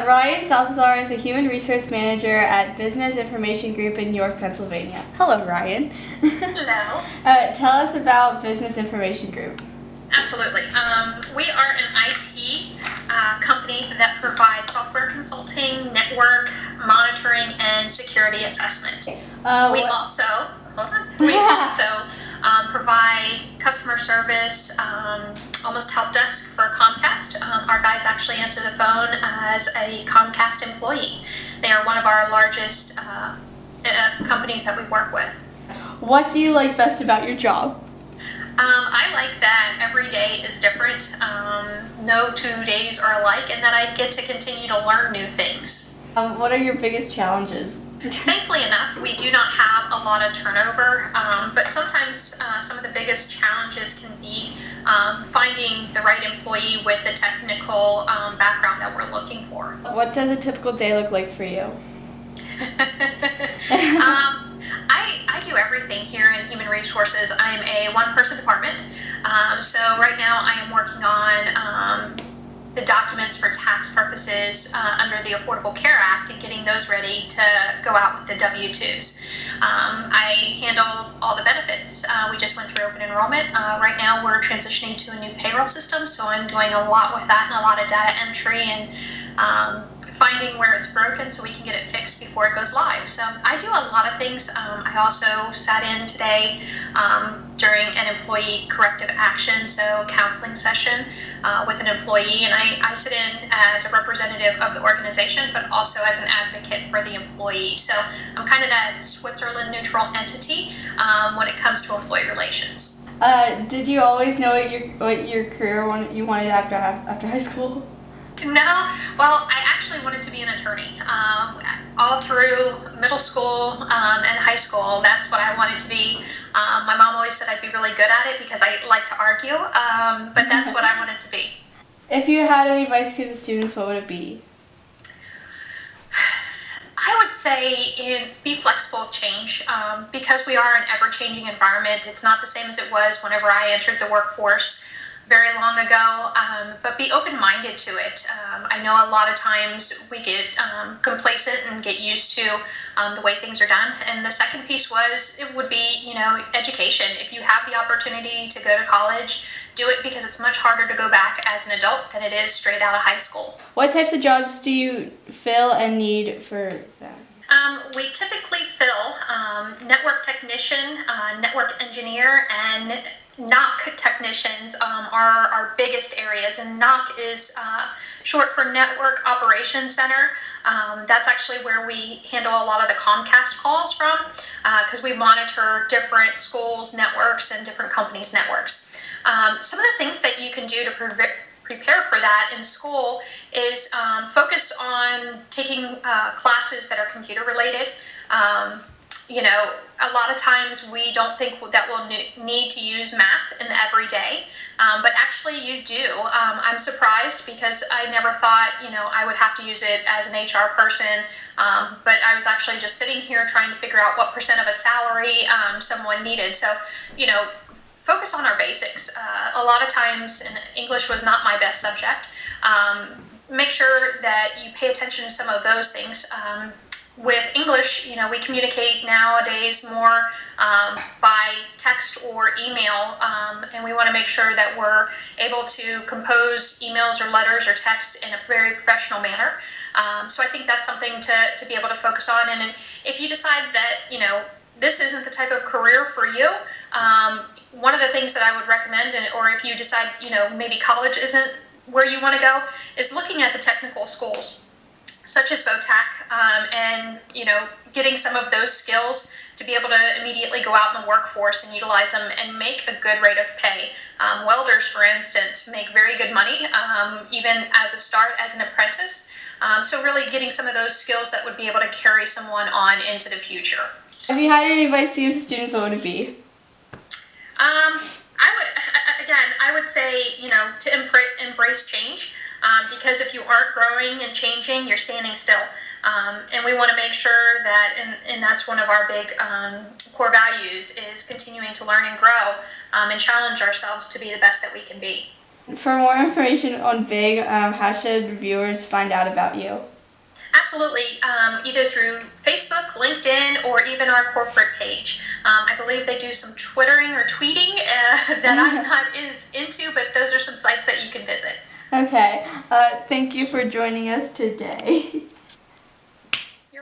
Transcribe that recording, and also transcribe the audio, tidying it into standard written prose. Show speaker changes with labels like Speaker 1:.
Speaker 1: Ryan Salazar is a human resource manager at Business Information Group in York, Pennsylvania. Hello, Ryan.
Speaker 2: Hello.
Speaker 1: Tell us about Business Information Group.
Speaker 2: Absolutely. We are an IT company that provides software consulting, network monitoring, and security assessment. We also provide customer service, almost help desk for Comcast. Our guys actually answer the phone as a Comcast employee. They are one of our largest companies that we work with.
Speaker 1: What do you like best about your job?
Speaker 2: I like that every day is different. No 2 days are alike, and that I get to continue to learn new things.
Speaker 1: What are your biggest challenges?
Speaker 2: Thankfully enough, we do not have a lot of turnover, but sometimes some of the biggest challenges can be finding the right employee with the technical background that we're looking for.
Speaker 1: What does a typical day look like for you?
Speaker 2: I do everything here in Human Resources. I'm a one-person department, so right now I am working on the documents for tax purposes under the Affordable Care Act and getting those ready to go out with the W-2s. I handle all the benefits. We just went through open enrollment. Right now we're transitioning to a new payroll system, so I'm doing a lot with that and a lot of data entry and finding where it's broken so we can get it fixed before it goes live. So I do a lot of things. I also sat in today during an employee corrective action, so counseling session with an employee, and I sit in as a representative of the organization, but also as an advocate for the employee. So I'm kind of that Switzerland neutral entity when it comes to employee relations.
Speaker 1: Did you always know what your career you wanted after high school?
Speaker 2: No, well, I actually wanted to be an attorney. All through middle school and high school, that's what I wanted to be. My mom always said I'd be really good at it because I like to argue, but that's what I wanted to be.
Speaker 1: If you had any advice to give the students, what would it be?
Speaker 2: I would say be flexible with change. Because we are an ever-changing environment, it's not the same as it was whenever I entered the workforce very long ago, but be open-minded to it. I know a lot of times we get complacent and get used to the way things are done. And the second piece would be, education. If you have the opportunity to go to college, do it, because it's much harder to go back as an adult than it is straight out of high school.
Speaker 1: What types of jobs do you fill and need for that?
Speaker 2: We typically fill network technician, network engineer, and NOC technicians are our biggest areas, and NOC is short for Network Operations Center. That's actually where we handle a lot of the Comcast calls from, because we monitor different schools' networks and different companies' networks. Some of the things that you can do to prepare for that in school is focus on taking classes that are computer related. A lot of times we don't think that we'll need to use math in the everyday, but actually you do. I'm surprised because I never thought, I would have to use it as an HR person, but I was actually just sitting here trying to figure out what % of a salary someone needed. So, focus on our basics. A lot of times, and English was not my best subject, make sure that you pay attention to some of those things. With English, we communicate nowadays more by text or email, and we want to make sure that we're able to compose emails or letters or text in a very professional manner. So I think that's something to be able to focus on. And if you decide that, this isn't the type of career for you, one of the things that I would recommend, or if you decide, maybe college isn't where you want to go, is looking at the technical schools, such as VOTAC, and getting some of those skills to be able to immediately go out in the workforce and utilize them and make a good rate of pay. Welders, for instance, make very good money, even as a start as an apprentice. So really getting some of those skills that would be able to carry someone on into the future.
Speaker 1: If you had any advice to give students, what would it be?
Speaker 2: I would say, to embrace change, because if you aren't growing and changing, you're standing still. And we want to make sure that, and that's one of our big core values, is continuing to learn and grow and challenge ourselves to be the best that we can be.
Speaker 1: For more information on Big, how should viewers find out about you?
Speaker 2: Absolutely, either through Facebook, LinkedIn, or even our corporate page. I believe they do some twittering or tweeting that I'm not as into, but those are some sites that you can visit.
Speaker 1: Okay, thank you for joining us today.